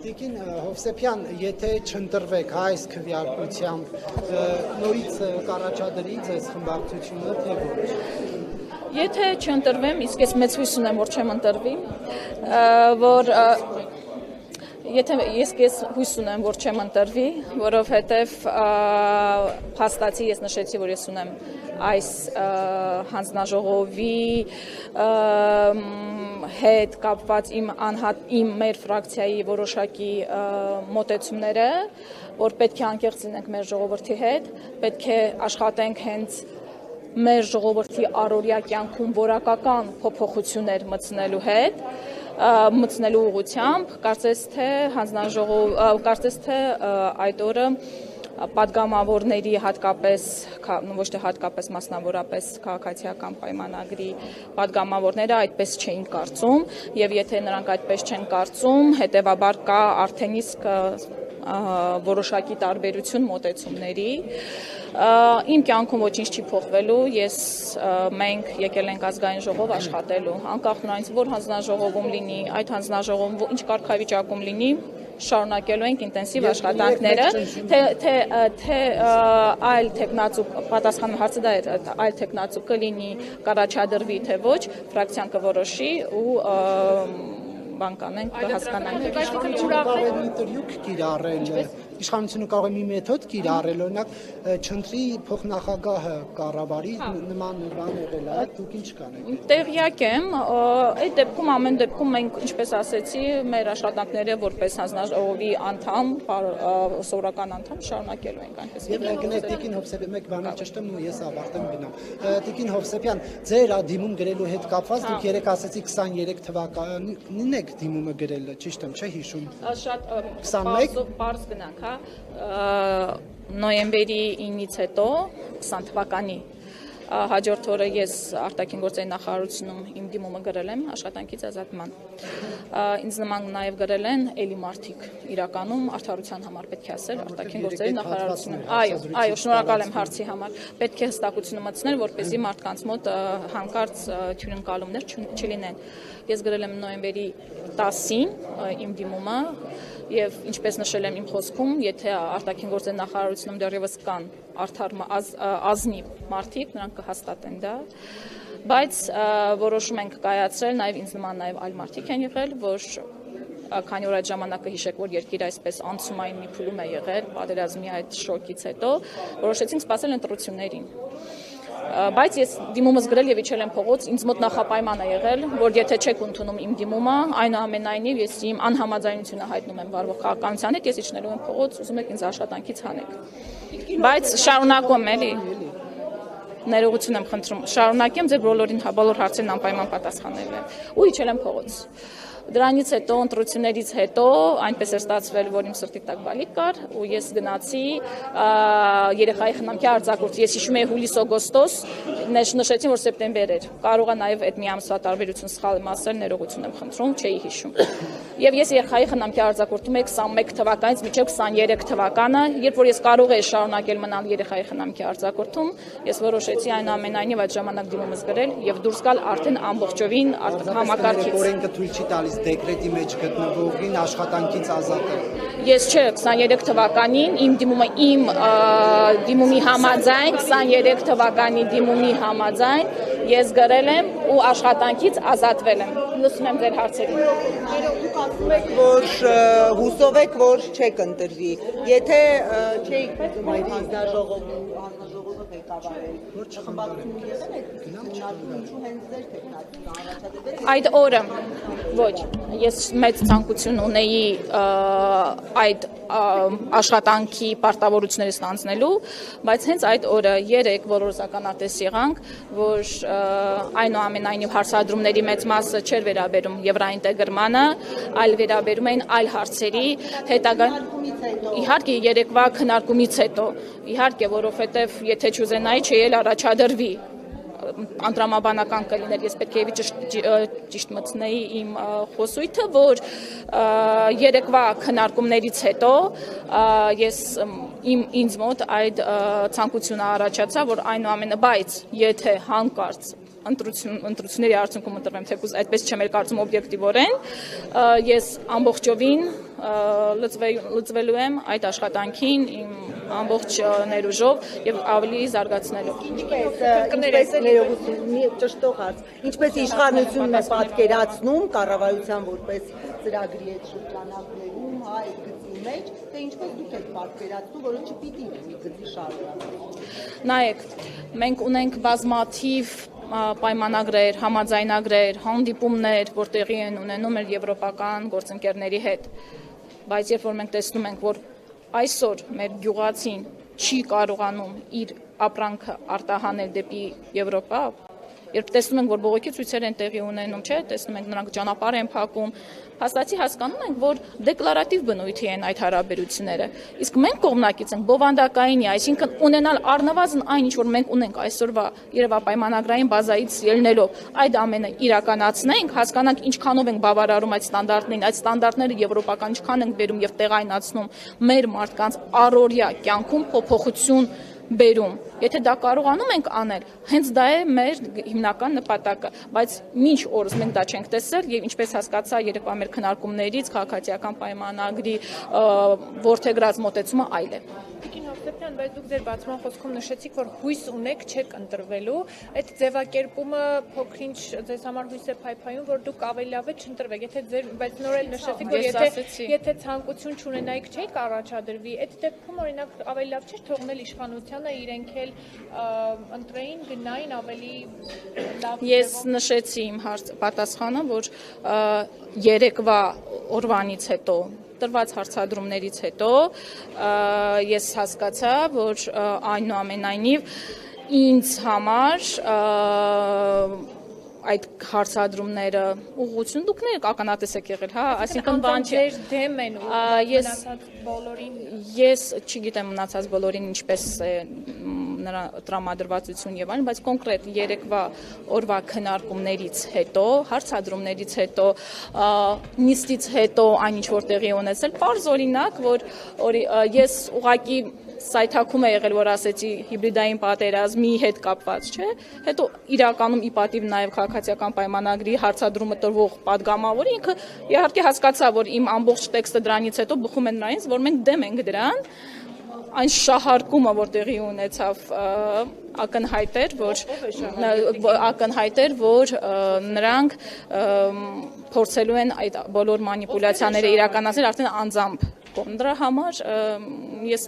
Տիկին Հովսեփյան, եթե չընտրվեք այս քվեարկությամբ, նորից կառաջադրի ձեզ խմբակցությունը, թե ոչ։ Եթե չընտրվեմ, իսկ ես մեծ հույս ունեմ, որ չեմ ընտրվի, որ ես հույս ունեմ, որ չեմ ընտրվի, որովհետև փաստացի ես նշեցի, որ ես ունեմ այս հանձնաժողովի հետ կապված իմ մեր ֆրակցիայի որոշակի մոտեցումները, որ պետք է անկեղծ լինենք մեր ժողովրդի հետ, պետք է աշխատենք հենց մեր ժողովրդի առօրյա կյանքում որակական փոփոխություններ մտցնելու ուղղությամբ, կարծես թե այդ օրը պատգամավորների հատկապես, ոչ թե հատկապես մասնավորապես քաղաքացիական պայմանագրի պատգամավորները այդպես չէին կարծում, եւ եթե նրանք այդպես չեն կարծում, հետեւաբար կա արդեն իսկ որոշակի տարբերություն մոտեցումների։ Իմ կյանքում ոչինչ չի փոխվելու, մենք եկել ենք ազգային ժողով աշխատելու, անկախ նրանից որ հանձնաժողովում լինի, այդ հանձնաժողովում ինչ կարգավիճակում լինի, շարունակելու ենք ինտենսիվ աշխատանքները, թե այլ թեկնածու, պատասխանում հարցը դա է, այլ թեկնածու կլինի, կառաջադրվի, թե ոչ, ֆրակցիան կորոշի ու բան կանենք, կհասկանանք։ Իշխանությունը կարող է մի մեթոդ կիրառել, օրինակ չընտրի փոխնախագահը կառավարի, նման բան եղել է, դուք ինչ կանեք։ Տեղյակ եմ, այդ դեպքում ամեն դեպքում մենք, ինչպես ասեցի, մեր աշխատանքները որպես հանձնաժողովի անդամ, սովորական անդամ շարունակելու ենք այնպես։ Եվ գնեք Տիկին Հովսեփյան, մեկ բան ճշտեմ ու ես ավարտեմ գնամ։ Տիկին Հովսեփյան, ձեր դիմում գրելու հետ կապված դուք երեք ասեցիք 23 թվականին եք դիմումը գրել, ճիշտ եմ, չէ՞ հիշում։ Շատ պարզ գնանք, նոյեմբերի 9-ից հետո 20 թվականի հաջորդ օրը ես արտաքին գործերի նախարարությունում իմ դիմումը գրել եմ աշխատանքից ազատման։ Ինձ նման նաև գրել են էլի մարդիկ իրականում արդարության համար պետք է ասել արտաքին գործերի նախարարությունում։ Այո, շնորհակալ եմ հարցի համար։ Պետք է հստակությունը մտցնել, որպեսզի մարդկանց մոտ հանկարծ թյուրընկալումներ չլինեն։ Ես գրել եմ նոյեմբերի 10-ին իմ դիմումը եւ ինչպես նշել եմ իմ խոսքում, եթե արտաքին գործերի նախարարությունում դեռևս կան արդար ազնիվ մարդիկ, նրանք կհաստատեն դա, բայց որոշում ենք կայացրել, նաեւ ինձ նման նաեւ այլ մարդիկ են եղել, որ քանի որ այդ ժամանակը հիշեք, որ երկիրը այսպես անցումային մի փուլում է եղել, պատերազմի այդ շոկից հետո, որոշեցինք սպասել ընտրություններին։ Բայց ես դիմումս գրել եւ իջել եմ փողոց, ինձ մոտ նախապայման է եղել, որ եթե չեք ընդունում իմ դիմումը, այնուամենայնիվ ես իմ անհամաձայնությունը հայտնում եմ վարվող քաղաքականության հետ, ես իջնելու եմ փողոց, ուզում եք ինձ աշխատանքից հանեք։ Բայց շարունակում էլի։ Ներողություն եմ խնդրում, շարունակեմ ձեր բոլոր հարցերին անպայման պատասխանել եմ։ Ու իջել եմ փողոց։ Դրանից հետո ընտրություններից հետո այնպես էր ստացվել, որ իմ սրտի տակ բալիկ կար ու ես գնացի երեխայի խնամքի արձակուրդ։ Ես հիշում եմ հուլիս-օգոստոս, նշեցին, որ սեպտեմբեր էր։ Կարող է նաև այդ մի ամսվա տարբերություն սխալ եմ ասել, ներողություն եմ խնդրում, չէի հիշում։ Եվ ես երեխայի խնամքի արձակուրդում եմ 21 թվականից մինչև 23 թվականը, երբ որ ես կարող էի շարունակել մնալ երեխայի խնամքի արձակուրդում, ես որոշեցի այնուամենայնիվ այդ ժամանակ դիմումս գրել եւ դուրս գալ արդեն ամբողջովին համակարգից։ Օրենքը թույլ չի տալիս դեկրետի մեջ գտնվողին աշխատանքից ազատել։ Ես չէ, 23 թվականին իմ դիմումը իմ դիմումի համաձայն, 23 թվականի դիմումի համաձայն ես գրել եմ ու աշխատանքից ազատվել եմ։ Լսում եմ ձեր հարցերին։ Դուք ասում եք, որ հուսով եք, որ չեք ընտրվի։ Եթե չէիք ուզում այդ հանձնաժողովը ղեկավարել, որ չխմբակցություն եղել եք, ինչու հենց ձեր տեխնիկան առաջադրվել։ Այդ օրը ոչ, ես մեծ ցանկություն ունեի այդ աշխատանքի պարտավորությունները ստանձնելու, բայց հենց այդ օրը երեք բոլորս ականատես եղանք, որ այնուամենայնիվ հարցադրումների մեծ մասը չէր վերաբերում եվրաինտեգրմանը, այլ վերաբերում էին այլ հարցերի հետագա իհարկե երեկվա քննարկումից հետո, իհարկե, որովհետև եթե չուզենայի չէի էլ առաջադրվի անդրամաբանական կլիներ, ես պետք է ճիշտ մտցնեի իմ խոսույթը, որ երեկվա քննարկումներից հետո ես ինձ մոտ այդ ցանկությունը առաջացա, որ այնուամենը, բայց եթե հանկարծ ընտրությունների արդյունքում ընտրվեմ, թեկուզ այդպես չեմ էլ կարծում օբյեկտիվորեն, ես ամբողջովին լծվելու եմ այդ աշխատանքին իմ ամբողջ ներուժով եւ ավելի զարգացնելով։ Ինչպես իշխանությունն է պատկերացնում կառավարության որպես ծրագրի այդ շրջանակներում, հա, այդ գծի մեջ, թե ինչպես դուք եք պատկերացնում, որը չպիտի լինի գծի շարունակում։ Նայեք, մենք ունենք բազմաթիվ պայմանագրեր, համաձայնագրեր, հանդիպումներ, որ տեղի են ունենում մեր եվրոպական գործընկերների հետ, բայց երբ որ մենք տեսնում ենք, որ այսօր մեր գյուղացին չի կարողանում իր ապրանքը արտահանել դեպի Եվրոպա, երբ տեսնում ենք, որ բողոքի ցույցեր են տեղի ունենում, չէ, տեսնում ենք նրանք ճանապարհ են փակում, հաստատի հասկանում ենք, որ դեկլարատիվ բնույթի են այդ հարաբերությունները։ Իսկ մենք կողմնակից ենք բովանդակայինի, այսինքն ունենալ առնվազն այն, ինչ որ մենք ունենք այսօրվա երևապայմանագրային բազայից ելնելով, այդ ամենը իրականացնենք, հասկանանք ինչքանով ենք բավարարում այդ ստանդարտներին, այդ ստանդարտները եվրոպական ինչքան ենք բերում եւ տեղայնացնում մեր մարդկանց առօրյա կյանքում փոփոխություն բերում։ Եթե դա կարողանում ենք անել, հենց դա է մեր հիմնական նպատակը, բայց մինչ օրս մենք դա չենք տեսել եւ ինչպես հասկացա երեկվա մեր քննարկումներից քաղաքացիական պայմանագրի որդեգրած մոտեցումը այլ է։ Բայց դուք ձեր բացման խոսքում նշեցիք, որ հույս ունեք, չեք ընտրվելու, այդ ձևակերպումը փոքրինչ ձեզ համար հույս է փայփայում, որ դուք ավելի լավ է չընտրվեք, բայց նոր էլ նշեցիք, որ եթե ցանկություն չունենայիք, չէիք առաջադրվի, այդ դեպքում օրինակ ավելի լավ չէր թողնել իշխանությանը իրենք էլ ընտրեին, գնային ավելի լավ։ Ես նշեցի իմ պատասխանը, որ երեկվա օրվանից հետո տրված հարցադրումներից հետո ես հասկացա, որ այնուամենայնիվ ինձ համար այդ հարցադրումները ուղղություն դուք ականատես եք եղել, հա, այսինքն բան չէ, դեմ են ու մնացած բոլորին ես չգիտեմ մնացած բոլորին ինչպես է նրա տրամադրվածություն եւ այլն, բայց կոնկրետ երեկվա օրվա քննարկումներից հետո, հարցադրումներից հետո, նիստից հետո այն ինչ որ տեղի ունեցել, պարզ օրինակ, որ ես ուղղակի սայթակում է եղել, որ ասեցի հիբրիդային պատերազմի հետ կապված, չէ, հետո իրականում ի պատիվ նաև քաղաքացիական պայմանագրի հարցադրումը տրվող падգամավորը ինքը իհարկե հասկացա, որ իմ ամբողջ տեքստը դրանից հետո բխում է նրանից, որ մենք դեմ ենք դրան, այն շահարկումը, որ տեղի ունեցավ ակնհայտ էր, որ նրանք փորձելու են այդ բոլոր մանիպուլյացիաները իրականացնել արդեն անձամբ Դրա համար ես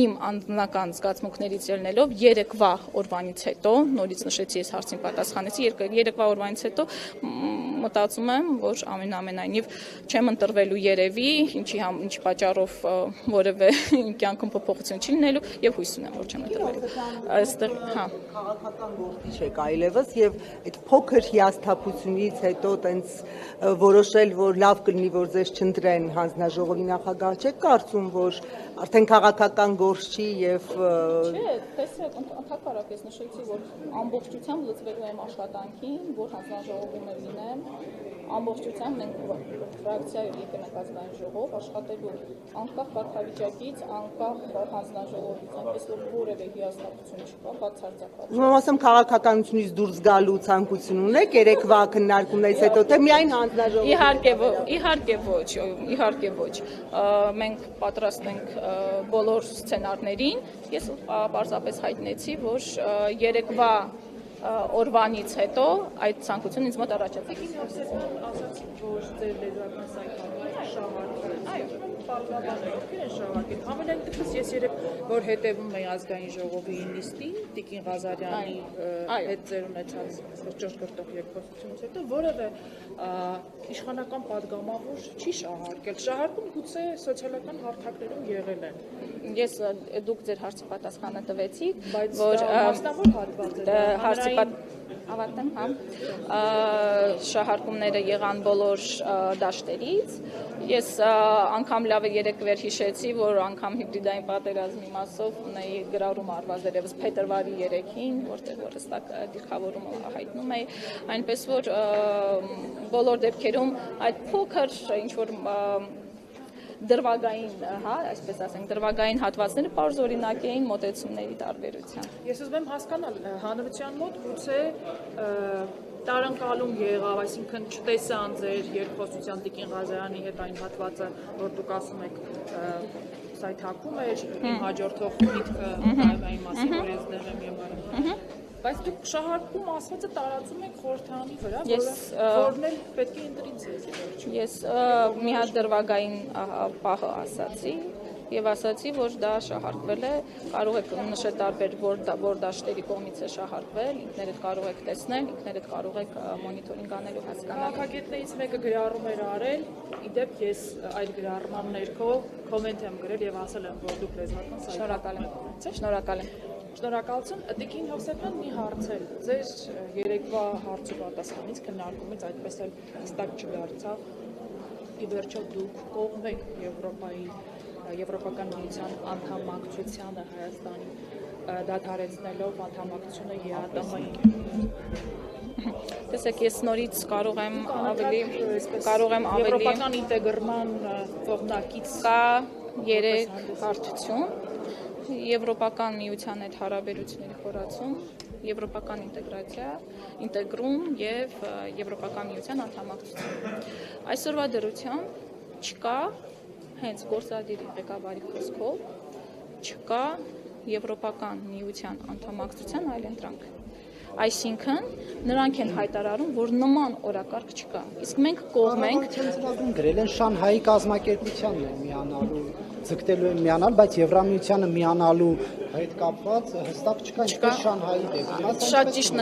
իմ անձնական զգացմունքներից ելնելով երեկվա օրվանից հետո, նորից նշեցի ես հարցին պատասխանեցի, երեկվա օրվանից հետո մտածում եմ, որ ամենայնիվ չեմ ընտրվելու երևի, ինչի պատճառով որևէ կյանքում փոփոխություն չի լինելու եւ հույս ունեմ, որ չեմ ընտրվելու։ Այստեղ, հա, քաղաքական գործիչ եք այլևս եւ այդ փոքր հիասթափությունից հետո տենց որոշել, որ լավ կլինի, որ ձեզ չընտրեն հանձնաժողովի նախագահ չեք կարծում, որ արդեն քաղաքական գործ չի եւ Չէ, տեսեք, ընդհանրապես ես նշեցի, որ ամբողջությամբ լծվելու եմ աշխատանքին, որ հանձնաժողովում լինեմ, ամբողջությամբ մենք ֆրակցիայով եկել ենք ազգային ժողով աշխատելու անկախ կարգավիճակից, անկախ հանձնաժողովից, այնպես որ որևէ հիասթափություն չկա, բացարձակ։ Ուրեմն ասեմ քաղաքականությունից դուրս գալու ցանկություն ունեք երեկվա քննարկումներից հետո, թե միայն հանձնաժողովի։ Իհարկե ոչ։ Մենք պատրաստ ենք բոլոր սցենարներին, ես պարզապես հայտնեցի, որ երեկվա օրվանից հետո այդ ցանկությունն ինձ մոտ առաջացավ։ Ասացիք, որ ձեր լեզվական սայթը շահարկել, պարզաբանել են շահարկել։ Ամենայն դեպս ես երբ որ հետևում էի ազգային ժողովի նիստին, Տիկին Ղազարյանի հետ ձեր ունեցած 4 կրտող երկխոսությունից հետո որևէ իշխանական падգամավոր չի շահարկել։ Շահարկում գուցե սոցիալական հարթակներում եղել են։ Ես դուք ձեր հարցի պատասխանը տվեցիք, որ մասնավոր հատված է։ Ավարտեմ, հա։ Շահարկումները եղան բոլոր դաշտերից։ Ես անգամ լավ երեկվեր հիշեցի, որ անգամ հիբրիդային պատերազմի մասով ունեի գրառում արված դերևս փետրվարի 3-ին, որտեղ որ հստակ դիրքավորումը հայտնում էի, այնպես որ բոլոր դեպքերում այդ փոքր ինչ որ դրվագային, հա, այսպես ասենք, դրվագային հատվածները պարզ օրինակ էին մոտեցումների տարբերության։ Ես ուզում եմ հասկանալ հանրության մոտ գուցե տարանկալում եղավ, այսինքն չտեսան ձեր երկխոսության Տիկին Ղազարյանի հետ այն հատվածը, որ դուք ասում եք սայթակում էր, իմ հաջորդող միտքը այն մասին, որ ես դեմ եմ եւ այլն։ Բայց դուք շահարկում ասվածը տարածում եք խորհրդարանի վրա, որն էլ պետք է ընտրի ձեզ։ Ես մի հատ դրվագային պահը ասացի եւ ասացի, որ դա շահարկվել է, կարող եք նշել տարբեր որ դաշտերի կողմից է շահարկվել, ինքներդ կարող եք տեսնել, ինքներդ կարող եք մոնիտորինգ անել ու հասկանալ։ Քաղաքագետներից մեկը գրառում էր արել, իդեպ ես այդ գրառման ներքո կոմենտ եմ գրել եւ ասել եմ, որ դուք լեզվական Շնորհակալ եմ։ Շնորհակալ եմ։ Շնորհակալություն։ Տիկին Հովսեփյան մի հարց է։ Ձեր երեկվա հարցի պատասխանից քննարկումից այդպես էլ հստակ չդարձավ։ Ի վերջո դուք կողմ եք Եվրոպական միության անդամակցությանը Հայաստանի դադարեցնելով անդամակցությունը ԵԱՏՄ-ին։ Տեսեք, ես նորից կարող եմ ավելի Եվրոպական ինտեգրման կողմնակից կա 3 հարթություն. Եվրոպական միության հետ հարաբերությունների խորացում, եվրոպական ինտեգրացիա, ինտեգրում եւ Եվրոպական միության անդամակցություն։ Այսօրվա դրությամբ չկա հենց գործադիր ղեկավարի խոսքով չկա Եվրոպական միության անդամակցության այլընտրանք։ Այսինքն նրանք են հայտարարում, որ նման օրակարգ չկա։ Իսկ մենք կողմ ենք գրել են Շանհայի կազմակերպությանն են միանալու, ձգտելու են միանալ, բայց Եվրամիությանը միանալու հետ կապված հստակ չկա, ինչպես Շանհայի դեպքում։ Շատ ճիշտ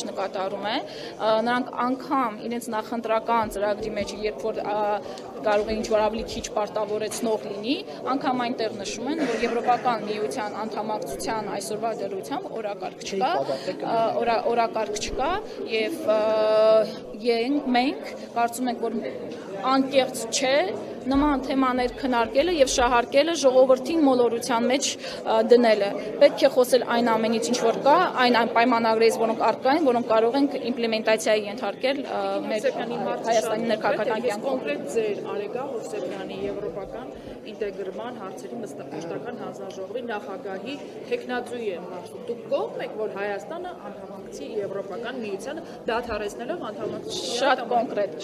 նկատառում է։ Նրանք անգամ իրենց նախընտրական ծրագրի մեջ, երբ որ կարող է ինչ-որ ավելի քիչ պարտավորեցնող լինի, անգամ այնտեղ նշում են, որ Եվրոպական միության անդամակցության այսօրվա դրությամբ օրակարգ չկա եւ մենք կարծում ենք, որ անկեղծ չէ նման թեմաներ քննարկելը եւ շահարկելը ժողովրդին մոլորության մեջ դնելը։ Պետք է խոսել այն ամենից, ինչ որ կա, այն պայմանագրերից, որոնք առկա են, որոնք կարող ենք իմպլեմենտացիայի ենթարկել մեր Հայաստանի ներքաղաքական կյանքում։ Կոնկրետ ձեր Արեգա Հովսեփյանի եվրոպական ինտեգրման հարցերի մշտական հանձնաժողովի նախագահի տեխնացուի եմ հարցում։ Դուք կողմ եք, որ Հայաստանը անդամակցի Եվրոպական միությանը դադարեցնելով անդամակցությունը։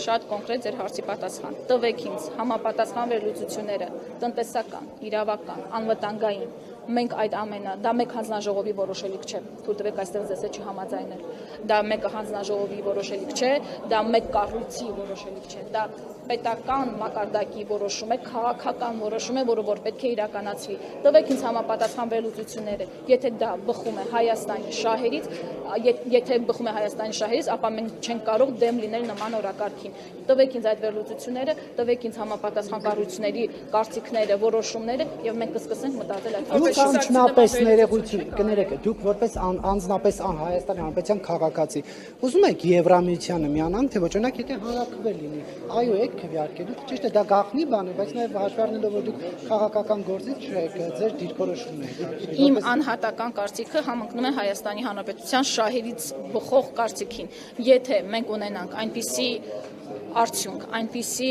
Շատ կոնկրետ ձեր հարցի պատասխան։ Տվեք ինձ համապատասխան վերլուծությունները, տնտեսական, իրավական, անվտանգային։ Մենք այդ ամենը, դա մեկ հանձնաժողովի որոշելիք չէ։ Թույլ տվեք այստեղ ձեզ հետ չհամաձայնել։ Դա մեկ հանձնաժողովի որոշելիք չէ, դա մեկ կառույցի որոշելիք չէ։ Դա պետական մակարդակի որոշում է, քաղաքական որոշում է, որը որ պետք է իրականացվի։ Տվեք ինձ համապատասխան վերլուծությունները։ Եթե դա բխում է Հայաստանի շահերից, ապա մենք չենք կարող դեմ լինել նման օրակարգին։ Տվեք ինձ այդ վերլուծությունները, տվեք ինձ համապատասխան կառույցների կարծիքները, որոշումները, եւ մենք կսկսենք մտածել այդ Դուք անձնապես ներողություն կներեք, դուք որպես անձնապես Հայաստանի Հանրապետության քաղաքացի, ուզում եք Եվրամիությանը միանանք, թե ոչ, օրինակ եթե հանրաքվե լինի, այո, եք քվեարկելու, ճիշտ է, դա գաղտնի բան է, բայց նաև հաշվի առնելով, որ դուք քաղաքական գործիչ չեք, ձեր դիրքորոշումն է։ Իմ անհատական կարծիքը համընկնում է Հայաստանի Հանրապետության շահերից բխող կարծիքին։ Եթե մենք ունենանք այնպիսի արդյունք, այնպիսի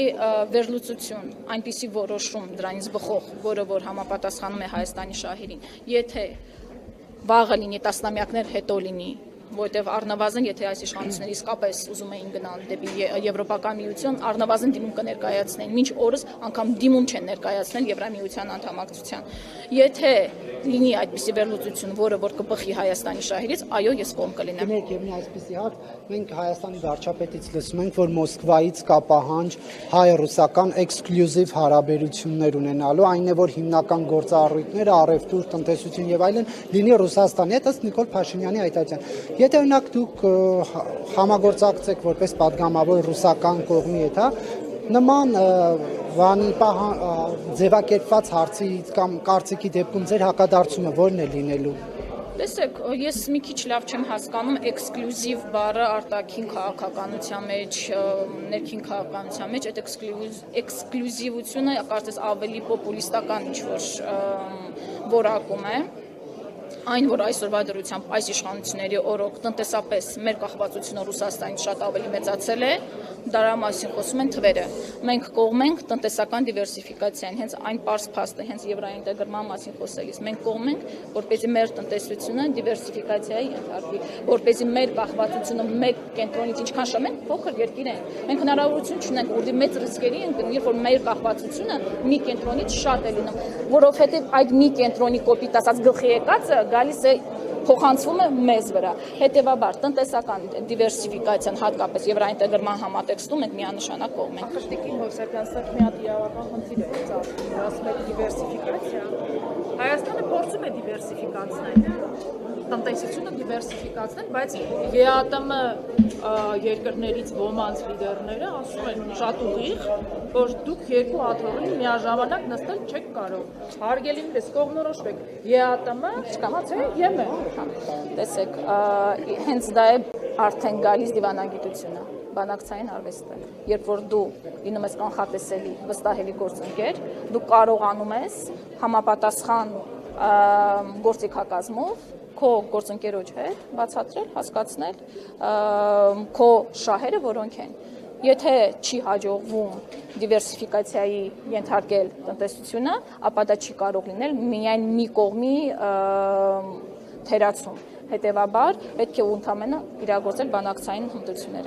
վերլուծություն, այնպիսի որոշում դրանից բխող, որը որ համապատասխանում է Հայաստանի շահերին, եթե վաղը լինի, տասնամյակներ հետո լինի, որտեղ առնվազն եթե այս իշխանությունները իսկապես ուզում էին գնալ դեպի Եվրոպական միություն, առնվազն դիմում կներկայացնեն, մինչ օրս անգամ դիմում չեն ներկայացնել Եվրամիության անդամակցության։ Եթե լինի այդպիսի վերլուծություն, որը որ կբխի Հայաստանի շահերից, այո, ես կողմ կլինեմ։ Գնեք եւ մի այսպիսի հարց, մենք Հայաստանի վարչապետից լսում ենք, որ Մոսկվայից կա պահանջ հայ-ռուսական էքսկլյուզիվ հարաբերություններ ունենալու, այն է, որ հիմնական գործառույթները, առևտուր, տնտեսություն եւ այլն լինի Ռուսաստանի հետ, ըստ Նիկոլ Փաշինյանի հայտարարության։ Եթե օրինակ դուք համագործակցեք որպես падգամավոր ռուսական կողմի հետ, նման բանի ձևակերպված հարցի կամ կարծիքի դեպքում ձեր հակադարձումը ո՞րն է լինելու։ Տեսեք, ես մի քիչ լավ չեմ հասկանում էքսկլյուզիվ բառը արտաքին քաղաքականության մեջ, ներքին քաղաքականության մեջ, այդ էքսկլյուզիվությունը կարծես ավելի պոպուլիստական ինչ-որ որակում է։ Այն, որ այսօրվա դրությամբ այս իշխանությունների օրոք տնտեսապես մեր կախվածությունը Ռուսաստանից շատ ավելի մեծացել է, դարամասին խոսում են թվերը։ Մենք կողմ ենք տնտեսական դիվերսիֆիկացիան, հենց այն պարզ փաստը, հենց եվրոինտեգրման մասին խոսելիս։ Մենք կողմ ենք, որպեսզի մեր տնտեսությունը դիվերսիֆիկացիայի ենթարկվի, որպեսզի մեր կախվածությունը մեկ կենտրոնից ինչքան շատ մենք փոքր երկիր ենք։ Մենք հնարավորություն չունենք ուղղի մեծ ռիսկերի ընկնել, երբ որ մեր կախվածությունը մի կենտրոնից շատ է լինում, որովհետև այդ մի կենտրոնի կոպիտ ասած գլխի եկածը գալիս է փոխանցվում է մեզ վրա։ Հետևաբար տնտեսական դիվերսիֆիկացիան հատկապես եվրոինտեգրման համատեքստում մենք միանշանակ կողմ ենք։ Տիկին Հովսեփյան, սա մի հատ իրավական խնդիր է ծաղկում, ասում եք դիվերսիֆիկացիա։ Հայաստանը փորձում է դիվերսիֆիկացնել, տնտեսությունը դիվերսիֆիկացնել, բայց ԵԱՏՄ երկրներից ոմանց լիդերները ասում են շատ ուղիղ, որ դուք երկու աթոռին միաժամանակ նստել չեք կարող։ Հարգելի ինձ կողմնորոշվեք ԵԱՏՄ, թե ԵՄ։ Տեսեք, հենց դա է արդեն գալիս դիվանագիտությունը, բանակցային արվեստը։ Երբ որ դու լինում ես կանխատեսելի, վստահելի գործընկեր, դու կարողանում ես համապատասխան գործիքակազմով քո գործընկերոջ հետ բացատրել, հասկացնել քո շահերը որոնք են։ Եթե չի հաջողվում դիվերսիֆիկացիայի ենթարկել տնտեսությունը, ապա դա չի կարող լինել միայն մի կողմի թերացում։ Հետևաբար պետք է ընդհանրապես իրագործել բանակցային հմտությունները։